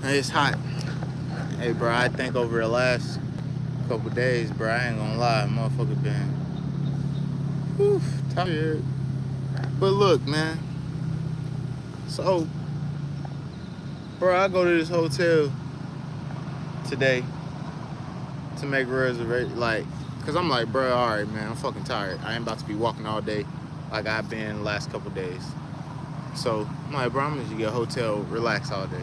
It's hot. Hey, bro, I think over the last couple days, bro, I ain't gonna lie, motherfucker been whew, tired. But look, man. So, bro, I go to this hotel today to make a reservation, cause I'm like, bro, all right, man, I'm fucking tired. I ain't about to be walking all day like I've been the last couple days. So I'm like, bro, I'm gonna get a hotel, relax all day.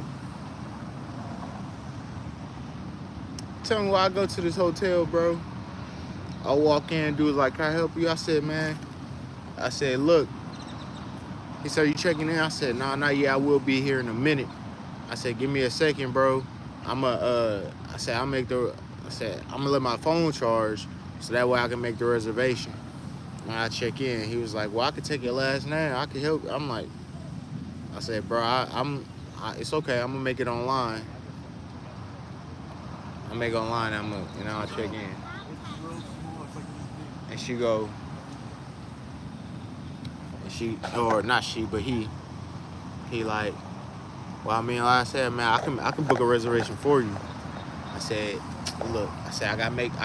Tell me why I go to this hotel, bro. I walk in, dude, like, can I help you? I said, man. I said, look. He said, you checking in? I said, nah, not yet. I will be here in a minute. I said, give me a second, bro. I said, I'm gonna let my phone charge so that way I can make the reservation. When I check in, he was like, well, I could take your last name. I could help. I'm like, I said, bro, it's okay. I'm gonna make it online. I make it online. I'll check in. And she go, or not she, but he like, well, I mean, like I said, man, I can book a reservation for you. I said, look, I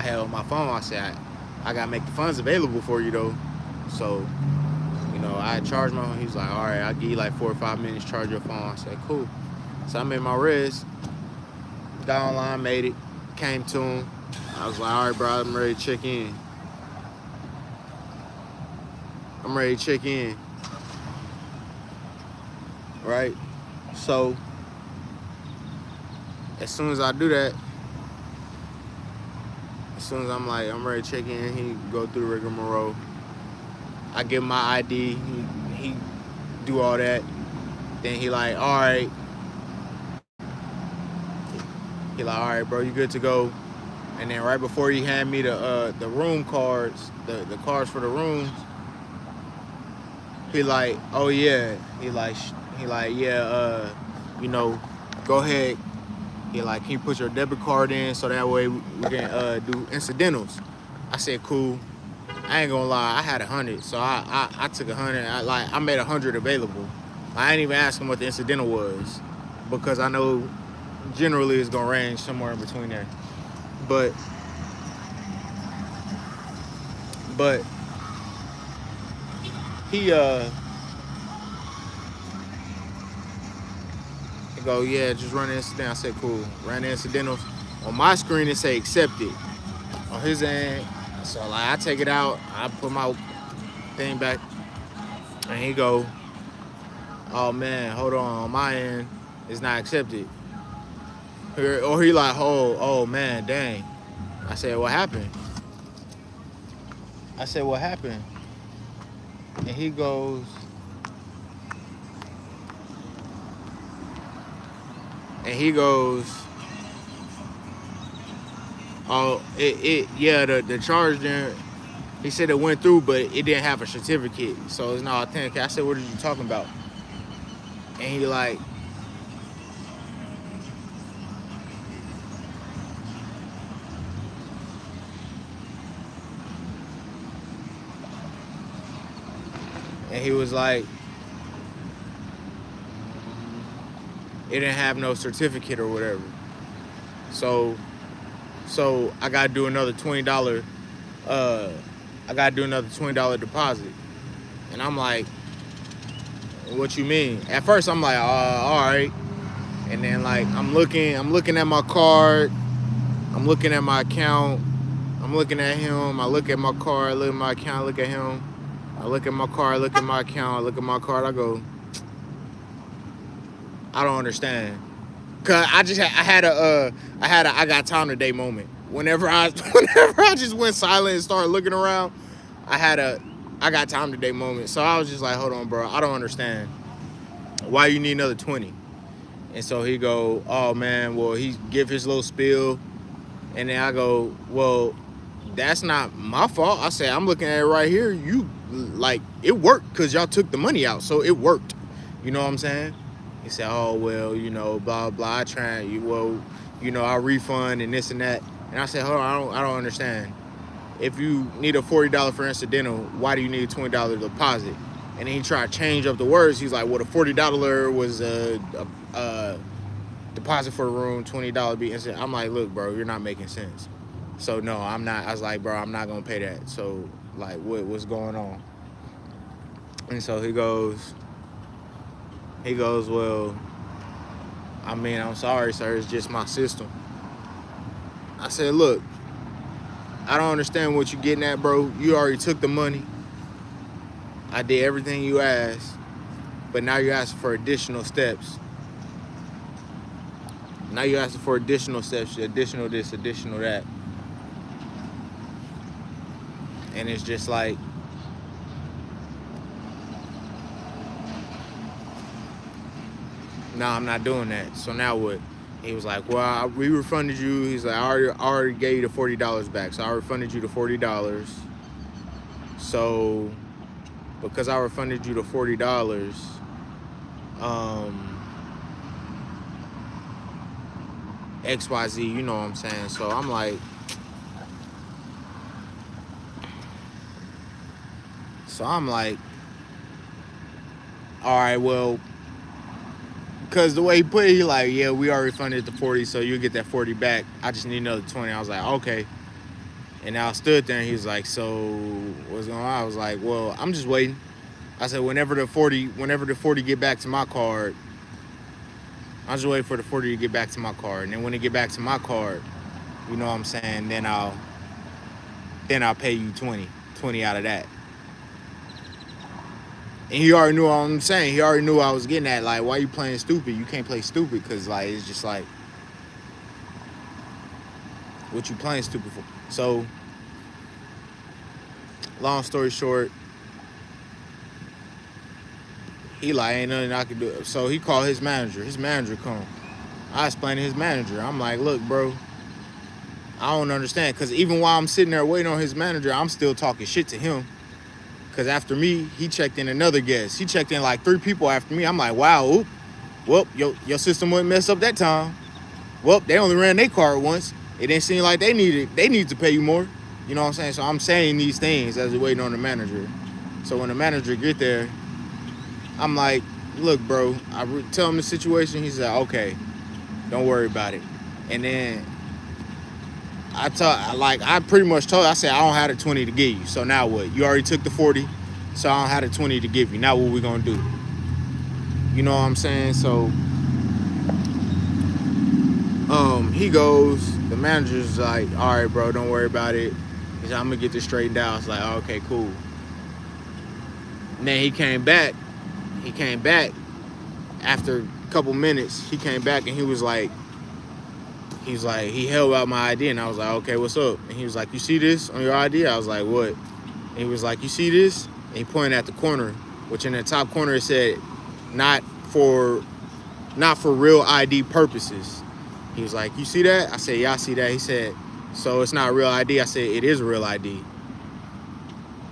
had on my phone, I said, I gotta make the funds available for you though. So, I charged my phone. He was like, all right, I'll give you like 4 or 5 minutes, charge your phone. I said, cool. So I made my res, got online, made it, came to him. I was like, all right, bro, I'm ready to check in. Right? So, as soon as I do that, as soon as I'm ready to check in, he go through the rigmarole. I give him my ID, he do all that. Then he like, all right. He like, all right, bro, you good to go. And then right before he hand me the room cards, the cards for the rooms, he like, oh yeah. He like, yeah, go ahead. He like, can you put your debit card in so that way we can do incidentals? I said, cool. I ain't gonna lie, I had 100, so I took 100. I made 100 available. I ain't even ask him what the incidental was because I know generally it's gonna range somewhere in between there. But he he go, yeah, just run the incidental. I said, cool. Ran the incidentals. On my screen it say accepted. On his end, so like I take it out, I put my thing back, and he go, oh man, hold on my end, it's not accepted. Or he like, oh man, dang. I said, what happened? And he goes, oh, yeah, the charge there. He said it went through, but it didn't have a certificate, so it's not authentic. I said, what are you talking about? And he like, was like, it didn't have no certificate or whatever. So I gotta do another $20. I gotta do another $20 deposit, and I'm like, what you mean? At first I'm like, all right, and then like I'm looking at my card, I'm looking at my account, I'm looking at him, I look at my card, look at my account, look at him, I look at my card, look at my account, I look at my card, I go, I don't understand. Cause I got time today moment. Whenever I just went silent and started looking around, I got time today moment. So I was just like, hold on, bro, I don't understand. Why you need another 20? And so he go, oh man, well, he give his little spiel, and then I go, well, that's not my fault. I said, I'm looking at it right here. You like it worked because y'all took the money out, so it worked. You know what I'm saying? He said, oh well, blah blah. I try you, well, I refund and this and that. And I said, hold on, I don't understand. If you need a $40 for incidental, why do you need a $20 deposit? And then he tried to change up the words. He's like, well, the $40 was deposit for the room, $20 be instant. I'm like, look, bro, you're not making sense. So no, I'm not. I was like, bro, I'm not gonna pay that. So like, what's going on? And so he goes, well, I mean, I'm sorry, sir. It's just my system. I said, look, I don't understand what you're getting at, bro. You already took the money. I did everything you asked, but now you're asking for additional steps. Now you're asking for additional steps, additional this, additional that. And it's just like, no, I'm not doing that. So now what? He was like, well, we refunded you. He's like, I already gave you the $40 back. So I refunded you the $40. So because I refunded you the $40, XYZ, you know what I'm saying? So I'm like, all right, well, because the way he put it, he like, yeah, we already funded the 40, so you'll get that 40 back. I just need another 20. I was like, okay. And I stood there, and he was like, so what's going on? I was like, well, I'm just waiting. I said, whenever the 40 get back to my card, I'm just waiting for the 40 to get back to my card. And then when it get back to my card, you know what I'm saying, then I'll pay you 20 out of that. And he already knew what I'm saying. He already knew what I was getting at. Like, why you playing stupid? You can't play stupid because, like, it's just like, what you playing stupid for? So, long story short, he like, ain't nothing I can do. So he called his manager. His manager come. I explained to his manager. I'm like, look, bro, I don't understand. Because even while I'm sitting there waiting on his manager, I'm still talking shit to him. Because after me, he checked in another guest. He checked in like 3 people after me. I'm like, wow, well, your system wouldn't mess up that time. Well, they only ran their card once. It didn't seem like they need to pay you more. You know what I'm saying? So I'm saying these things as we're waiting on the manager. So when the manager get there, I'm like, look, bro, tell him the situation. He said, okay, don't worry about it. And then I pretty much told, I said, I don't have the 20 to give you. So now what? You already took the 40, so I don't have the 20 to give you. Now what we gonna do? You know what I'm saying? So he goes, the manager's like, all right, bro, don't worry about it. He said, I'm gonna get this straightened out. I was like, oh, okay, cool. And then he came back after a couple minutes. He came back and he held out my ID, and I was like, okay, what's up? And he was like, you see this on your ID? I was like, what? And he was like, you see this? And he pointed at the corner, which in the top corner it said, not for real ID purposes. He was like, you see that? I said, yeah, I see that. He said, so it's not a real ID? I said, it is a real ID.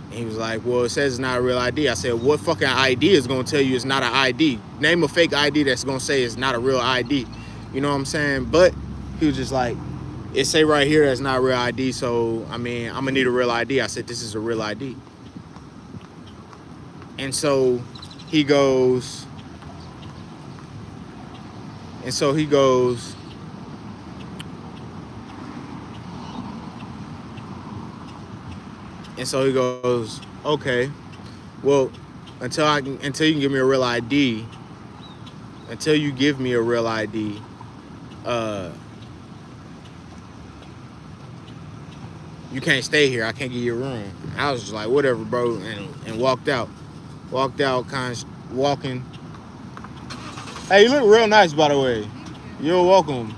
And he was like, well, it says it's not a real ID. I said, what fucking ID is going to tell you it's not an ID? Name a fake ID that's going to say it's not a real ID. You know what I'm saying? But he was just like, it say right here that's not a real ID, so, I mean, I'm going to need a real ID. I said, this is a real ID. And so he goes, okay, well, until you can give me a real ID, you can't stay here. I can't give you a room. I was just like, whatever, bro, and walked out. Kind of walking. Hey, you look real nice, by the way. You're welcome.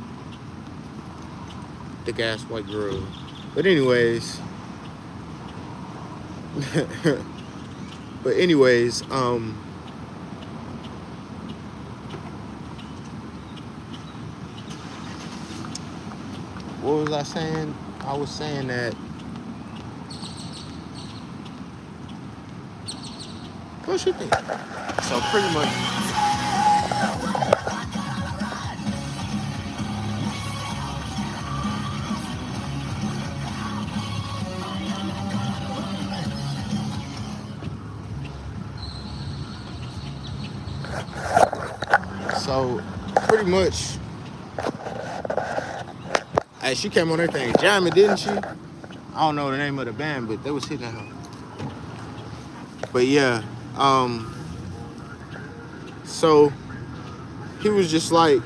Thick ass white girl. But anyways, what was I saying? I was saying that. What you think? So pretty much. So pretty much Hey, she came on that thing jamming, didn't she? I don't know the name of the band, but they was hitting at her. But yeah, so he was just like,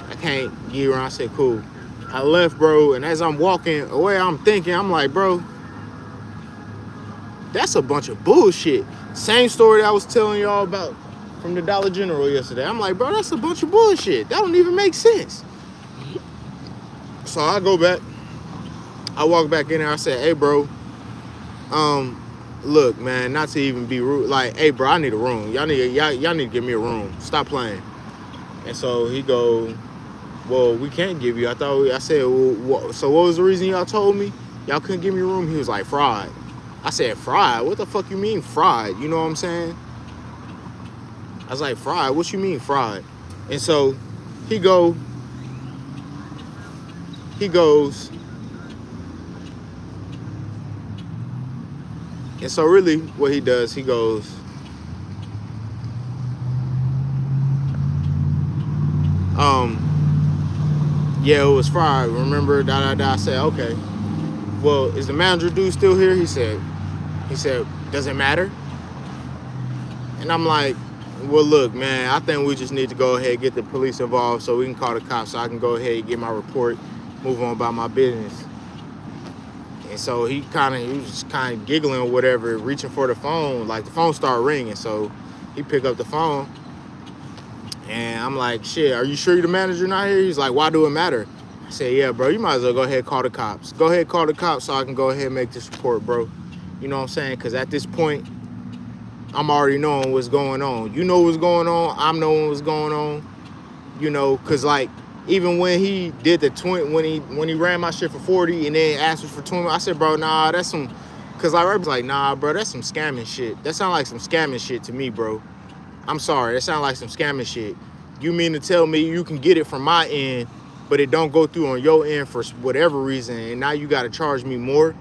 I can't get around. I said, cool. I left, bro, and as I'm walking away, I'm thinking, I'm like, bro, that's a bunch of bullshit. Same story that I was telling y'all about from the Dollar General yesterday. I'm like, bro, that's a bunch of bullshit. That don't even make sense. So I go back. I walk back in there. I said, hey, bro, look, man, not to even be rude. Like, hey, bro, I need a room. Y'all need to give me a room. Stop playing. And so he go, well, we can't give you. I said, well, so what was the reason y'all told me y'all couldn't give me a room? He was like, fraud. I said, fraud? What the fuck you mean fraud? You know what I'm saying? I was like, fraud? What you mean fraud? And so he goes, and so really what he does, he goes, yeah, it was fraud. Remember, I said, okay. Well, is the manager dude still here? He said, does it matter? And I'm like, well, look, man, I think we just need to go ahead and get the police involved so we can call the cops so I can go ahead and get my report, move on about my business. And so he was just kind of giggling or whatever, reaching for the phone. Like, the phone started ringing. So he picked up the phone. And I'm like, shit, are you sure you're the manager not here? He's like, why do it matter? I said, yeah, bro, you might as well go ahead and call the cops. Go ahead and call the cops so I can go ahead and make this report, bro. You know what I'm saying? Because at this point, I'm already knowing what's going on. You know what's going on. I'm knowing what's going on. You know, because, like, even when he did the 20, when he ran my shit for 40 and then asked us for 20, I said, bro, nah, that's some, because I was like, nah, bro, that's some scamming shit. That sounds like some scamming shit to me, bro. I'm sorry, that sounds like some scamming shit. You mean to tell me you can get it from my end, but it don't go through on your end for whatever reason, and now you got to charge me more?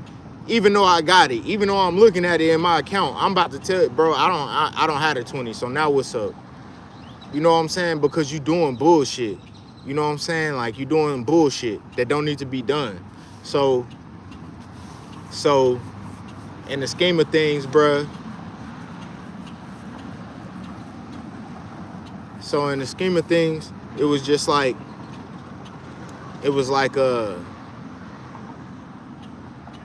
Even though I got it, even though I'm looking at it in my account, I'm about to tell it, bro, I don't have the 20, so now what's up? You know what I'm saying? Because you doing bullshit. You know what I'm saying? Like, you doing bullshit that don't need to be done. So in the scheme of things, bruh, so in the scheme of things, it was just like,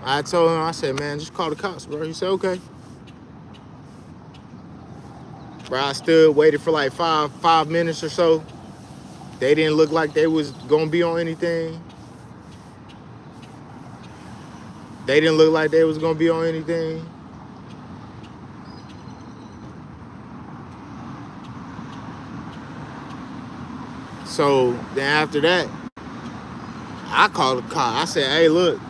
I told him, I said, man, just call the cops, bro. He said, okay. Bro, I stood, waited for like five minutes or so. They didn't look like they was gonna be on anything. They didn't look like they was gonna be on anything. So then after that, I called the cop. I said, hey, look,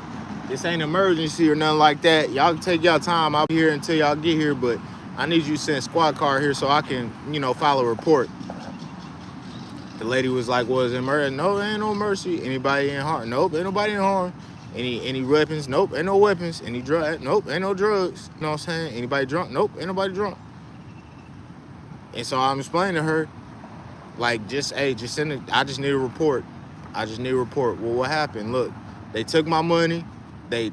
this ain't an emergency or nothing like that. Y'all can take y'all time. I'll be here until y'all get here, but I need you to send a squad car here so I can, file a report. The lady was like, well, is it emergency? No, ain't no emergency. Anybody in harm? Nope, ain't nobody in harm. Any weapons? Nope, ain't no weapons. Any drugs? Nope, ain't no drugs. You know what I'm saying? Anybody drunk? Nope, ain't nobody drunk. And so I'm explaining to her, like, just send it. I just need a report. Well, what happened? Look, they took my money. They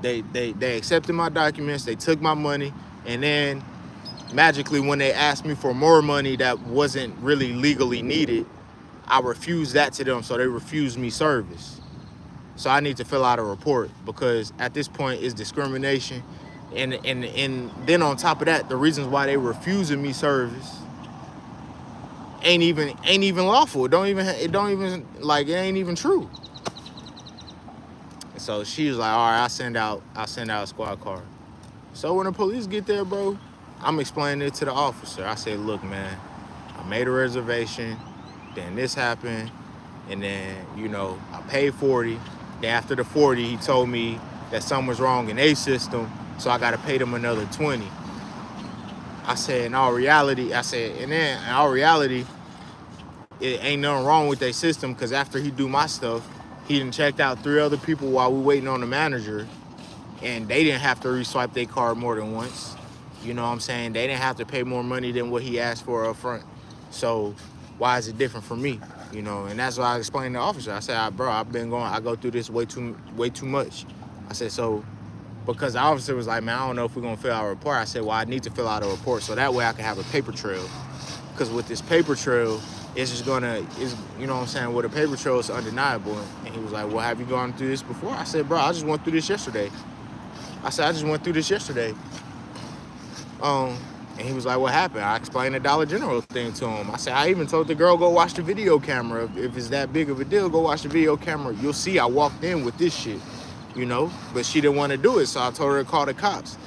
accepted my documents. They took my money. And then magically, when they asked me for more money that wasn't really legally needed, I refused that to them. So they refused me service. So I need to fill out a report because at this point it's discrimination. And then on top of that, the reasons why they refusing me service ain't even lawful. It ain't even true. And so she was like, all right, I'll send out a squad car. So when the police get there, bro, I'm explaining it to the officer. I said, look, man, I made a reservation, then this happened, and then, I paid 40. Then after the 40, he told me that something was wrong in their system, so I got to pay them another 20. I said, in all reality, it ain't nothing wrong with their system because after he do my stuff, he done checked out 3 other people while we waiting on the manager, and they didn't have to reswipe their card more than once. You know what I'm saying? They didn't have to pay more money than what he asked for up front. So why is it different for me? you know. And that's why I explained to the officer. I said, bro, I go through this way too much. I said, so, because the officer was like, man, I don't know if we're gonna fill out a report. I said, well, I need to fill out a report so that way I can have a paper trail. Because with this paper trail, it's just gonna, you know what I'm saying, with a paper trail, it's undeniable. And he was like, well, have you gone through this before? I said, bro, I just went through this yesterday. And he was like, what happened? I explained the Dollar General thing to him. I said, I even told the girl, go watch the video camera. If it's that big of a deal, go watch the video camera. You'll see I walked in with this shit, you know? But she didn't want to do it, so I told her to call the cops.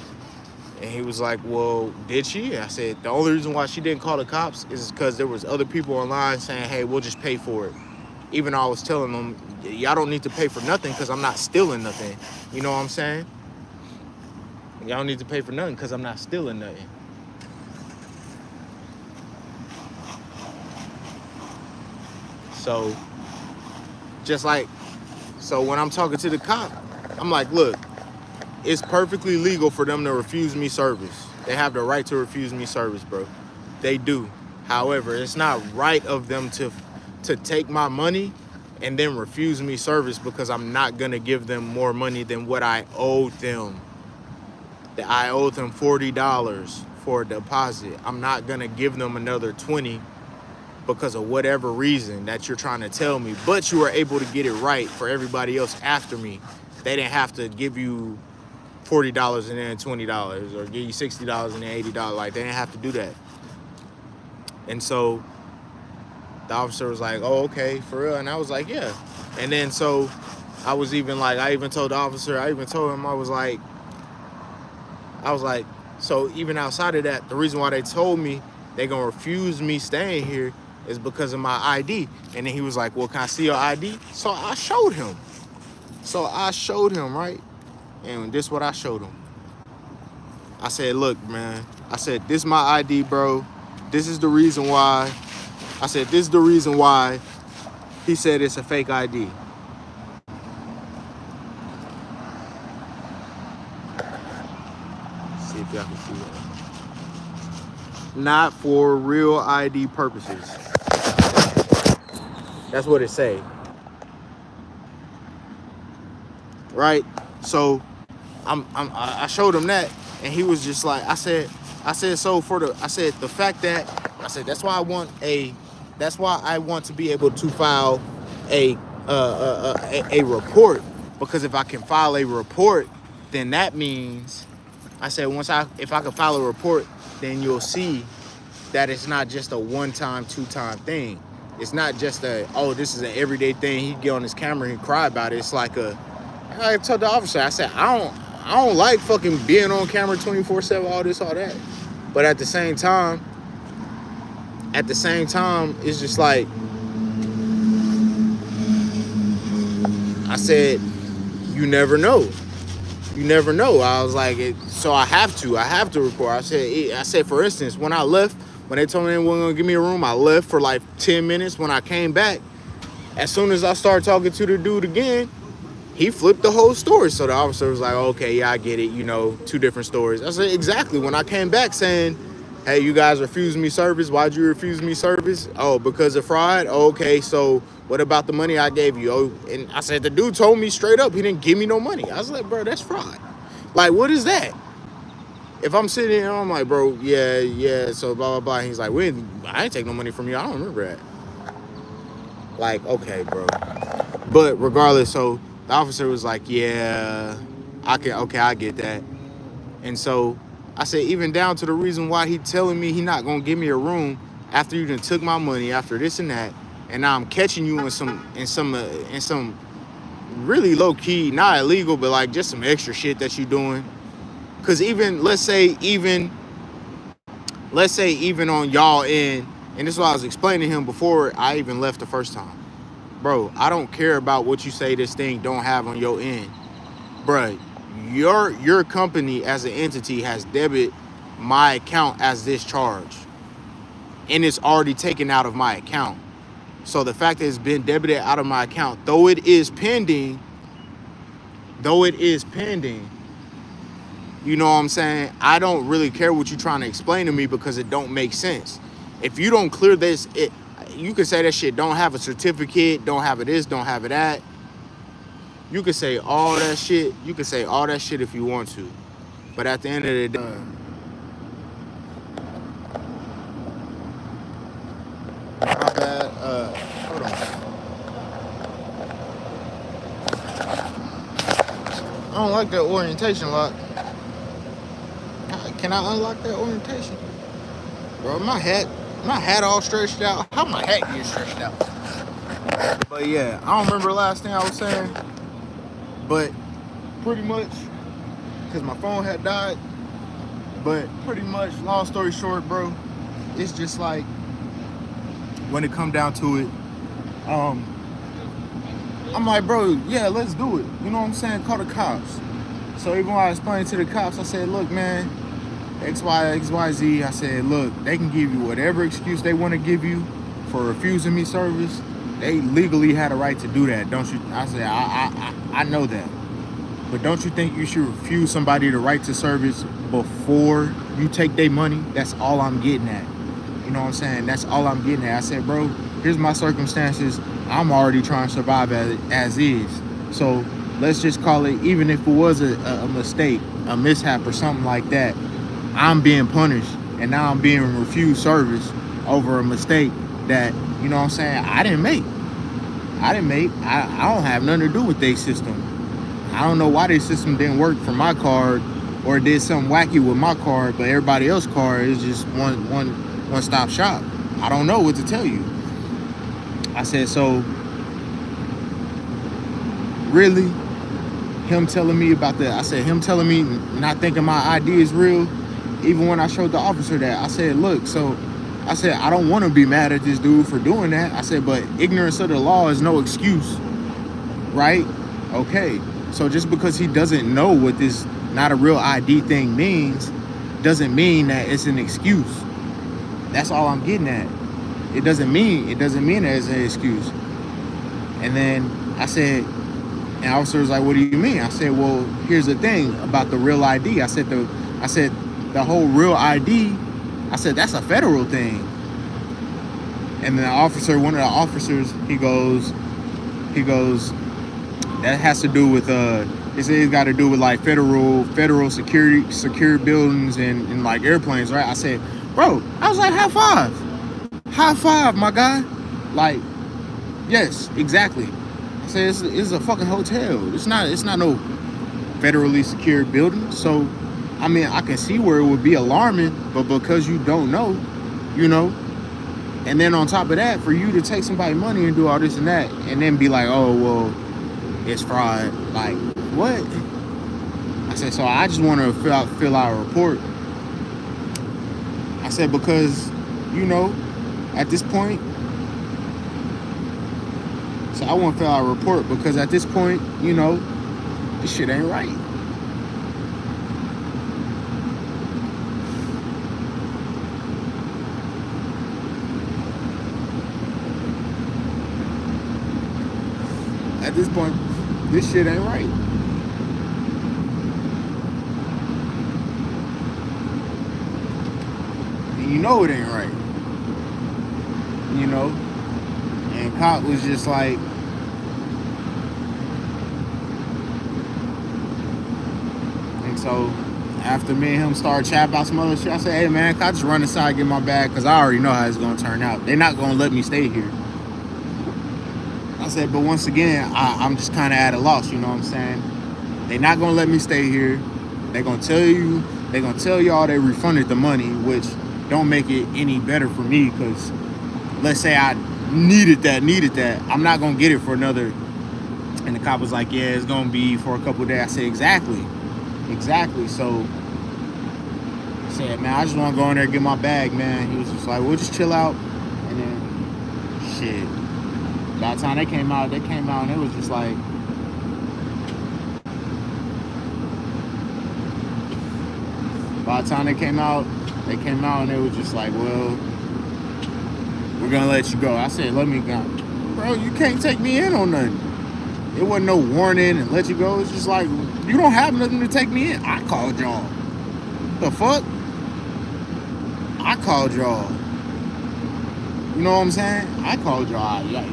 And he was like, well, did she? I said, the only reason why she didn't call the cops is because there was other people online saying, hey, we'll just pay for it. Even though I was telling them, y'all don't need to pay for nothing because I'm not stealing nothing. You know what I'm saying? Y'all don't need to pay for nothing because I'm not stealing nothing. So, so when I'm talking to the cop, I'm like, look, it's perfectly legal for them to refuse me service. They have the right to refuse me service, bro. They do. However, it's not right of them to take my money and then refuse me service because I'm not gonna give them more money than what I owed them. I owed them $40 for a deposit. I'm not gonna give them another $20 because of whatever reason that you're trying to tell me. But you were able to get it right for everybody else after me. They didn't have to give you $40 and then $20 or give you $60 and then $80. Like, they didn't have to do that. And so the officer was like, oh, okay, for real? And I was like, yeah. And then so I even told the officer, I told him, I was like, so even outside of that, the reason why they told me they gonna refuse me staying here is because of my ID. And then he was like, well, can I see your ID? So I showed him. Right? And this is what I showed him. I said, look, man. I said, this is my ID, bro. This is the reason why. I said, this is the reason why he said it's a fake ID. See if y'all can see that. Not for real ID purposes. That's what it say. Right? So I showed him that, and he was just like, I said, so the fact that, I said, that's why I want to be able to file a report, because if I can file a report, then that means, I said, if I can file a report, then you'll see that it's not just a one-time, two-time thing. It's not just this is an everyday thing. He'd get on his camera and he'd cry about it. It's like I told the officer, I said, I don't like fucking being on camera 24/7, all this, all that. But at the same time, it's just like, I said, you never know. I was like, so I have to record. I said, for instance, when I left, when they told me they weren't gonna give me a room, I left for like 10 minutes. When I came back, as soon as I started talking to the dude again, he flipped the whole story. So the officer was like, okay, yeah, I get it. You know, two different stories. I said, exactly. When I came back saying, hey, you guys refused me service. Why'd you refuse me service? Oh, because of fraud? Oh, okay, so what about the money I gave you? Oh, and I said, the dude told me straight up he didn't give me no money. I was like, bro, that's fraud. Like, what is that? If I'm sitting here, I'm like, bro, yeah, so blah, blah, blah. And he's like, I ain't take no money from you. I don't remember that. Like, okay, bro. But regardless, so the officer was like, yeah, I get that. And so I said, even down to the reason why he telling me he not gonna give me a room after you done took my money, after this and that, and now I'm catching you in some really low key, not illegal, but like just some extra shit that you doing. Cause even let's say even on y'all end, and this is what I was explaining to him before I even left the first time. Bro, I don't care about what you say this thing don't have on your end. Bro, your company as an entity has debit my account as this charge. And it's already taken out of my account. So the fact that it's been debited out of my account, though it is pending, you know what I'm saying? I don't really care what you're trying to explain to me because it don't make sense. If you don't clear this, you could say that shit don't have a certificate, don't have it this, don't have it that. You could say all that shit. You could say all that shit if you want to. But at the end of the day, my bad. Hold on. I don't like that orientation lock. Can I unlock that orientation? Bro, my hat all stretched out. How my hat get stretched out? But yeah, I don't remember the last thing I was saying. But pretty much, because my phone had died. But pretty much, long story short, bro, it's just like, when it come down to it, I'm like, bro, yeah, let's do it. You know what I'm saying? Call the cops. So even when I explained to the cops, I said, look, man, X, Y, X, Y, Z. I said, look, they can give you whatever excuse they want to give you for refusing me service. They legally had a right to do that, don't you? I said, I know that. But don't you think you should refuse somebody the right to service before you take their money? That's all I'm getting at. You know what I'm saying? That's all I'm getting at. I said, bro, here's my circumstances. I'm already trying to survive as is. So let's just call it, even if it was a mistake, a mishap or something like that, I'm being punished. And now I'm being refused service over a mistake that, you know what I'm saying, I didn't make. I don't have nothing to do with their system. I don't know why their system didn't work for my card or did something wacky with my card, but everybody else's card is just one-stop shop. I don't know what to tell you. I said, so really, him telling me about that, I said, him telling me not thinking my ID is real, even when I showed the officer that, I said, look, so I said, I don't want to be mad at this dude for doing that. I said, but ignorance of the law is no excuse, right? Okay, so just because he doesn't know what this not a real ID thing means, doesn't mean that it's an excuse. That's all I'm getting at. It doesn't mean that it's an excuse. And then I said, and the officer was like, what do you mean? I said, well, here's the thing about the real ID. I said the whole real ID, I said, that's a federal thing. And then one of the officers, he goes, that has to do with it's got to do with like federal secure buildings and like airplanes, right? I said, bro, I was like, high five, my guy. Like, yes, exactly. I said, it's a fucking hotel. It's not no federally secured building. So, I mean, I can see where it would be alarming, but because you don't know, you know, and then on top of that, for you to take somebody's money and do all this and that, and then be like, oh, well, it's fraud. Like, what? I said, so I just want to fill out a report. I said, because, you know, at this point, so I want to fill out a report because at this point, you know, this shit ain't right. At this point, this shit ain't right. And you know it ain't right. You know? And cop was just like, and so after me and him started chatting about some other shit, I said, hey man, can I just run inside and get my bag? Because I already know how it's going to turn out. They're not going to let me stay here. I said, but once again, I'm just kind of at a loss, you know what I'm saying? They're not going to let me stay here. They're going to tell y'all they refunded the money, which don't make it any better for me because let's say I needed that. I'm not going to get it for another. And the cop was like, yeah, it's going to be for a couple of days. I said, exactly. So I said, man, I just want to go in there and get my bag, man. He was just like, we'll just chill out. And then, shit. By the time they came out and it was just like, by the time they came out and it was just like, well, we're gonna let you go. I said, let me go. Bro, you can't take me in on nothing. It wasn't no warning and let you go. It's just like, you don't have nothing to take me in. I called y'all. The fuck? I called y'all. You know what I'm saying? I called y'all out. Like,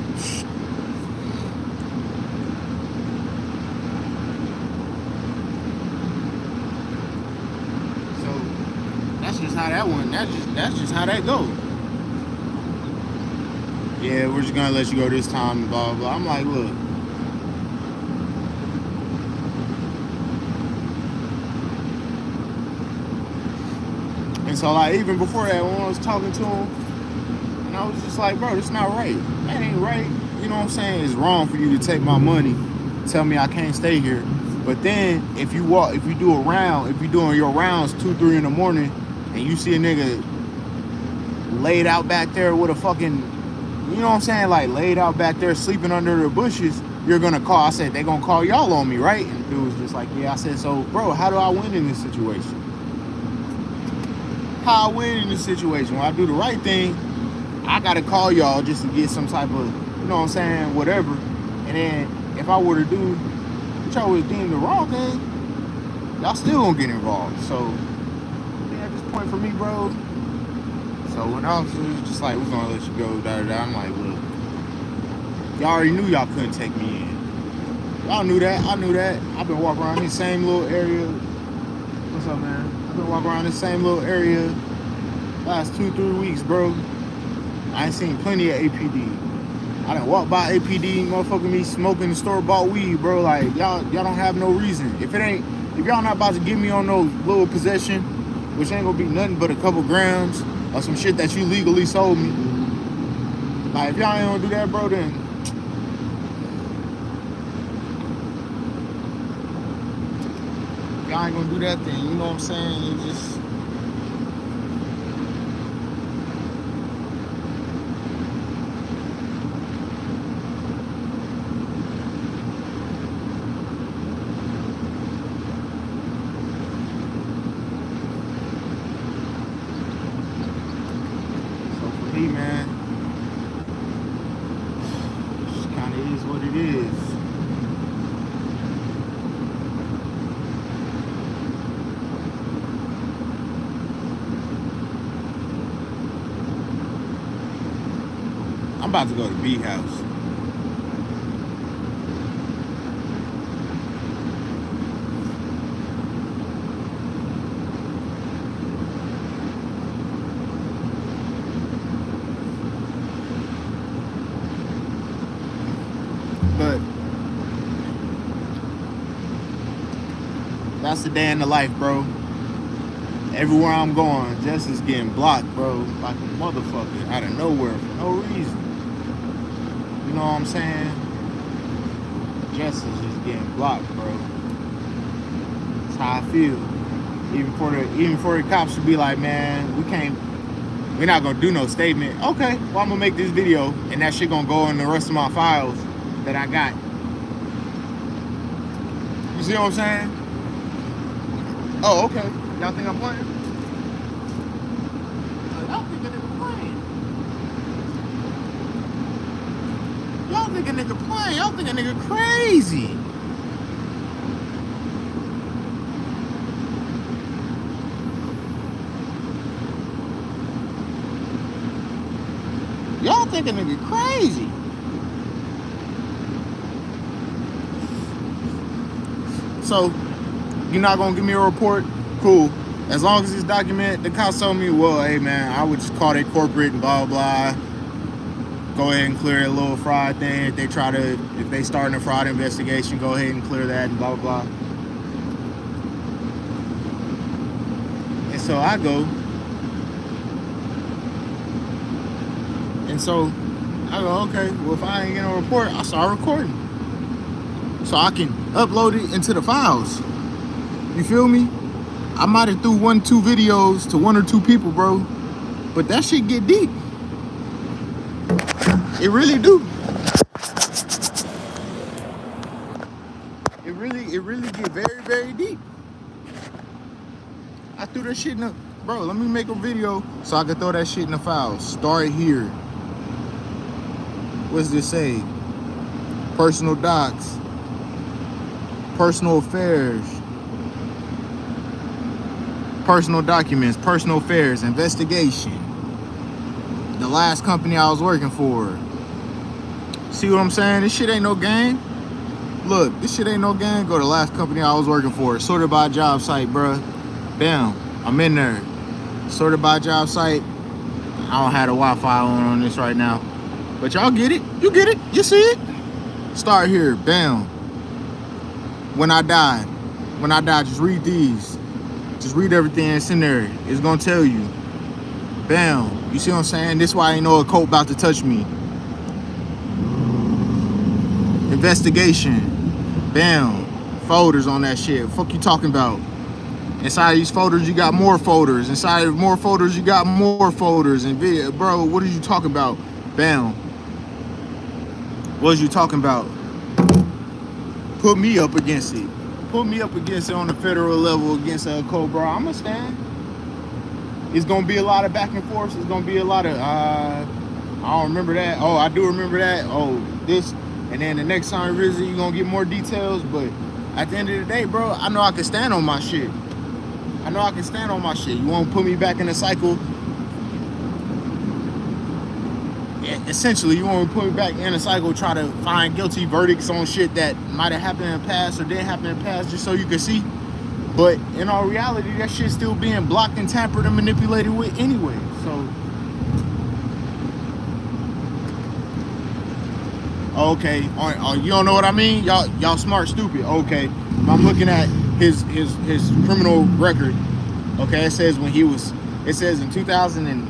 so that's just how that went. That's just how that goes. Yeah, we're just gonna let you go this time, blah, blah, blah. I'm like, look. And so, like, even before that, when I was talking to him, and I was just like, bro, that's not right. That ain't right. You know what I'm saying? It's wrong for you to take my money, tell me I can't stay here. But then, if you do a round, if you're doing your rounds 2, 3 in the morning, and you see a nigga laid out back there with a fucking, you know what I'm saying, like laid out back there sleeping under the bushes, you're gonna call. I said, they gonna call y'all on me, right? And the dude was just like, yeah. I said, so, bro, how do I win in this situation? How I win in this situation? When I do the right thing, I gotta call y'all just to get some type of, you know what I'm saying, whatever. And then if I were to do what y'all was deemed the wrong thing, y'all still gonna get involved. So, yeah, at this point for me, bro. So when officer was just like, we're gonna let you go, da da da. I'm like, look, y'all already knew y'all couldn't take me in. Y'all knew that. I knew that. I've been walking around this same little area. What's up, man? I've been walking around this same little area last 2, 3 weeks, bro. I ain't seen plenty of APD. I done walked by APD, motherfucking me smoking the store-bought weed, bro. Like, y'all don't have no reason. If y'all not about to get me on no little possession, which ain't gonna be nothing but a couple grams or some shit that you legally sold me. Like, if y'all ain't gonna do that, bro, then y'all ain't gonna do that thing. You know what I'm saying? You just. So for me, man, it just kind of is what it is. I'm about to go to B House. But that's the day in the life, bro. Everywhere I'm going, Jess is getting blocked, bro, like a motherfucker, out of nowhere for no reason. You know what I'm saying? Jess is just getting blocked, bro. That's how I feel. Even for the cops to be like, man, we're not gonna do no statement. Okay, well, I'm gonna make this video, and that shit gonna go in the rest of my files that I got. You see what I'm saying? Oh, okay. Y'all think I'm playing? Y'all think a nigga playing? Y'all think a nigga playing? Y'all think a nigga crazy? Y'all think a nigga crazy? So, you're not gonna give me a report? Cool. As long as it's documented, the cops told me, well, hey man, I would just call their corporate and blah blah. Go ahead and clear a little fraud thing. If they start a fraud investigation, go ahead and clear that and blah blah. And so I go. And so I go, okay, well if I ain't get no report, I start recording. So I can upload it into the files. You feel me? I might have threw 1, 2 videos to 1 or 2 people, bro. But that shit get deep. It really do. It really get very, very deep. I threw that shit in the, bro, let me make a video so I can throw that shit in the files. Start here. What's this say? Personal docs. Personal affairs. Personal documents. Personal affairs. Investigation. the last company I was working for. See what I'm saying? This shit ain't no game. Look, this shit ain't no game. Go to the last company I was working for. Sorted by job site, bruh. Bam, I'm in there. Sorted by job site. I don't have the Wi-Fi on this right now. But y'all get it. You get it. You see it. Start here. Bam. When I die, just read these. Just read everything that's in there. It's gonna tell you. Bam. You see what I'm saying? This is why I ain't know a cult about to touch me. Investigation. Bam. Folders on that shit. Fuck you talking about? Inside of these folders, you got more folders. Inside of more folders, you got more folders. And video, bro, what are you talking about? Bam. What are you talking about? Put me up against it. Put me up against it on the federal level against a Cobra. I'ma stand. It's gonna be a lot of back and forth. It's gonna be a lot of I don't remember that. Oh, I do remember that. Oh, this. And then the next time we visit, you're gonna get more details. But at the end of the day, bro, I know I can stand on my shit. I know I can stand on my shit. You won't put me back in the cycle. Essentially, you want to put me back in a cycle, try to find guilty verdicts on shit that might have happened in the past or didn't happen in the past just so you can see. But in all reality, that shit's still being blocked and tampered and manipulated with anyway. So, okay, you don't know what I mean? Y'all smart, stupid. Okay, I'm looking at his criminal record. Okay, it says it says in 2000 and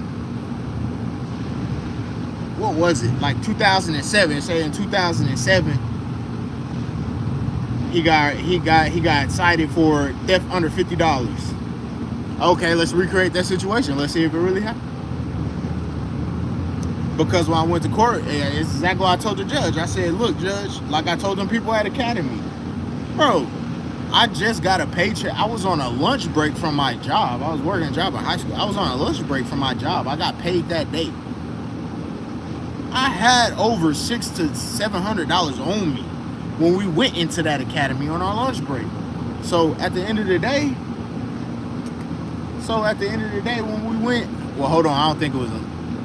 what was it? Like 2007. It said in 2007 he got cited for theft under $50. Okay, let's recreate that situation. Let's see if it really happened. Because when I went to court, it's exactly what I told the judge. I said, look, judge, like I told them people at Academy, bro, I just got a paycheck. I was on a lunch break from my job. I was working a job in high school. I was on a lunch break from my job. I got paid that day. I had over $600 to $700 on me when we went into that academy on our lunch break. So at the end of the day, when we went, well, hold on, I don't think it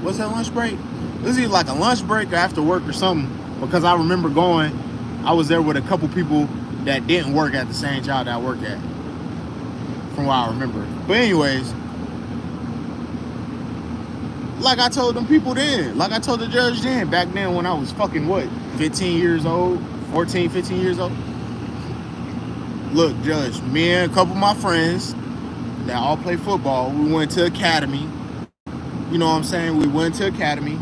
was that lunch break? It was either like a lunch break or after work or something, because I remember I was there with a couple people that didn't work at the same job that I worked at, from what I remember. But anyways, like I told them people then, like I told the judge then, back then when I was fucking, what, 15 years old, 14, 15 years old? Look, judge, me and a couple of my friends that all play football, we went to academy. You know what I'm saying? We went to academy.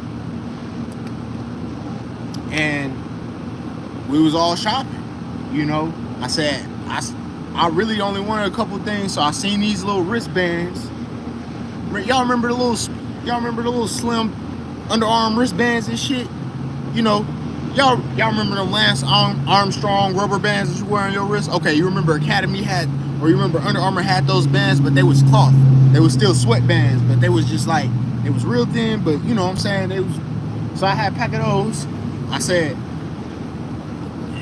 And we was all shopping, you know? I said, I really only wanted a couple things, so I seen these little wristbands. Y'all remember the little slim underarm wristbands and shit? You know, y'all remember the Lance Armstrong rubber bands that you wear on your wrist? Okay, you remember Academy had, or you remember Under Armour had those bands, but they was cloth. They was still sweat bands, but they was just like, it was real thin, but you know what I'm saying? So I had a pack of those. I said,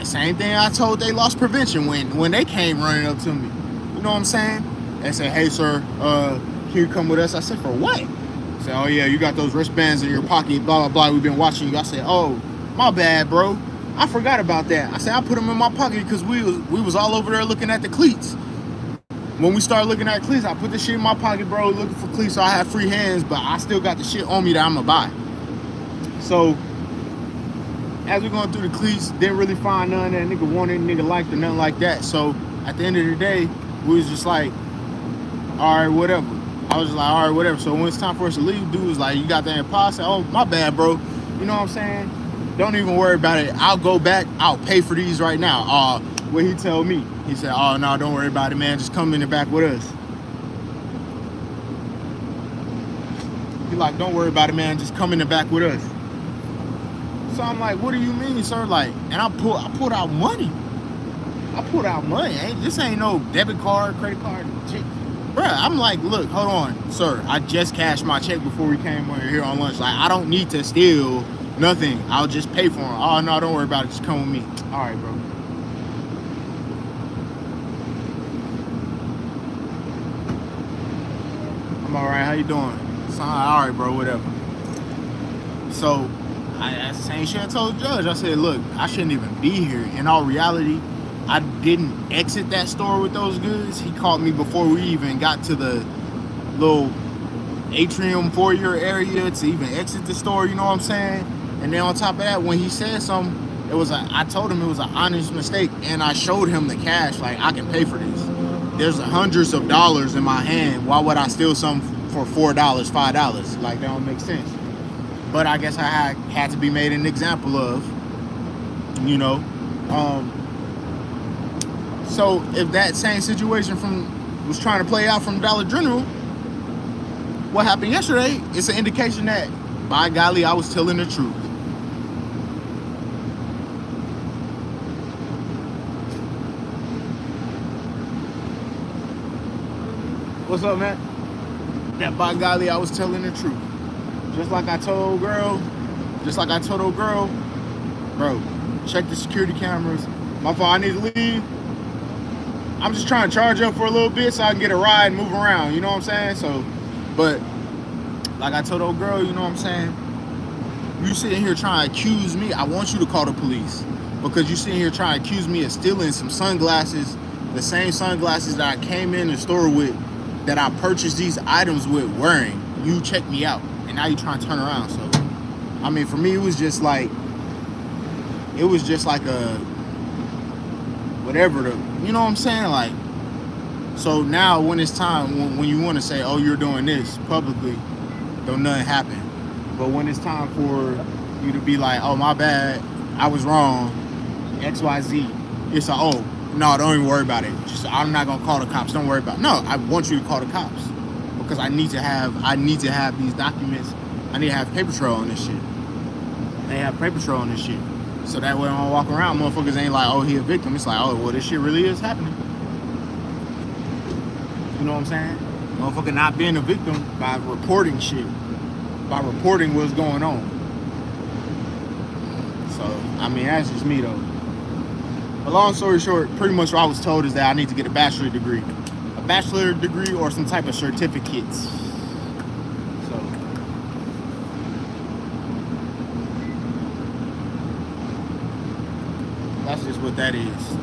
same thing I told They Lost Prevention when they came running up to me. You know what I'm saying? They said, hey sir, can you come with us? I said, for what? They said, oh yeah, you got those wristbands in your pocket, blah, blah, blah, we've been watching you. I said, oh, my bad, bro. I forgot about that. I said, I put them in my pocket because we was all over there looking at the cleats. When we started looking at cleats, I put the shit in my pocket, bro, looking for cleats, so I have free hands, but I still got the shit on me that I'm gonna buy. So, as we're going through the cleats, didn't really find none that nigga wanted, nigga liked, or nothing like that. So, at the end of the day, we was just like, all right, whatever. I was just like, all right, whatever. So, when it's time for us to leave, dude was like, you got that in pot? I said, oh, my bad, bro. You know what I'm saying? Don't even worry about it. I'll go back. I'll pay for these right now. What he told me. He said, oh, no, don't worry about it, man. Just come in the back with us. He like, don't worry about it, man. Just come in the back with us. So I'm like, what do you mean, sir? Like, and I pulled out money. This ain't no debit card, credit card, check. Bruh, I'm like, look, hold on, sir. I just cashed my check before we came over here on lunch. Like, I don't need to steal nothing. I'll just pay for them. Oh, no, don't worry about it. Just come with me. All right, bro. I'm all right. How you doing? So, all right, bro, whatever. So I same shit I told the judge. I said, look, I shouldn't even be here. In all reality, I didn't exit that store with those goods. He caught me before we even got to the little atrium foyer area to even exit the store, you know what I'm saying? And then on top of that, when he said something, I told him it was an honest mistake, and I showed him the cash, like, I can pay for this. There's hundreds of dollars in my hand. Why would I steal something for $4, $5? Like, that don't make sense. But I guess I had to be made an example of, you know. So if that same situation was trying to play out from Dollar General, what happened yesterday, it's an indication that, by golly, I was telling the truth. What's up, man? That, by golly, I was telling the truth. Just like I told old girl, bro, check the security cameras. My fault, I need to leave. I'm just trying to charge up for a little bit so I can get a ride and move around, you know what I'm saying? So, but like I told old girl, you know what I'm saying? You sitting here trying to accuse me, I want you to call the police. Because you sitting here trying to accuse me of stealing some sunglasses, the same sunglasses that I came in the store with, that I purchased these items with wearing. You checked me out, and now you trying to turn around. So, I mean, for me, it was just like a, whatever, you know what I'm saying? Like, so now when it's time, when you want to say, oh, you're doing this publicly, don't nothing happen. But when it's time for you to be like, oh, my bad, I was wrong, XYZ, it's like, oh, no, don't even worry about it. Just, I'm not gonna call the cops. Don't worry about it. No, I want you to call the cops because I need to have these documents. I need to have paper trail on this shit. They have paper trail on this shit. So that way when I walk around, motherfuckers ain't like, oh, he a victim. It's like, oh, well, this shit really is happening. You know what I'm saying? Motherfucker not being a victim by reporting shit. By reporting what's going on. So, I mean, that's just me, though. But long story short, pretty much what I was told is that I need to get a bachelor degree. A bachelor degree or some type of certificates. So, that's just what that is.